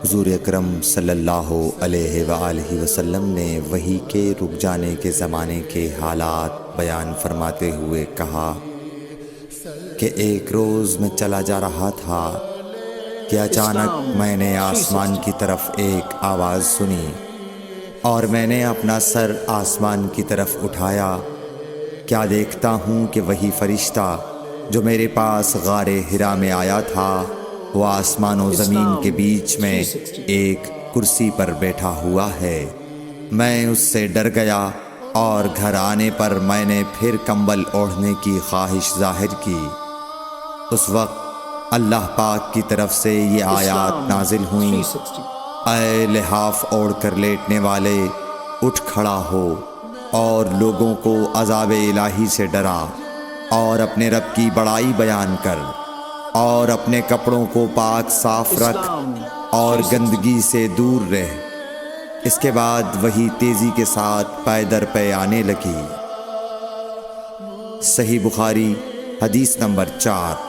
حضور اکرم صلی اللہ علیہ وآلہ وسلم نے وحی کے رک جانے کے زمانے کے حالات بیان فرماتے ہوئے کہا کہ ایک روز میں چلا جا رہا تھا کہ اچانک میں نے آسمان کی طرف ایک آواز سنی اور میں نے اپنا سر آسمان کی طرف اٹھایا۔ کیا دیکھتا ہوں کہ وہی فرشتہ جو میرے پاس غار حرا میں آیا تھا وہ آسمان و زمین کے بیچ میں ایک کرسی پر بیٹھا ہوا ہے۔ میں اس سے ڈر گیا اور گھر آنے پر میں نے پھر کمبل اوڑھنے کی خواہش ظاہر کی۔ اس وقت اللہ پاک کی طرف سے یہ آیات نازل ہوئیں، اے لحاف اوڑھ کر لیٹنے والے، اٹھ کھڑا ہو اور لوگوں کو عذاب الہی سے ڈرا، اور اپنے رب کی بڑائی بیان کر، اور اپنے کپڑوں کو پاک صاف رکھ اور گندگی سے دور رہ۔ اس کے بعد وہی تیزی کے ساتھ پے در پے آنے لگی۔ صحیح بخاری حدیث نمبر 4۔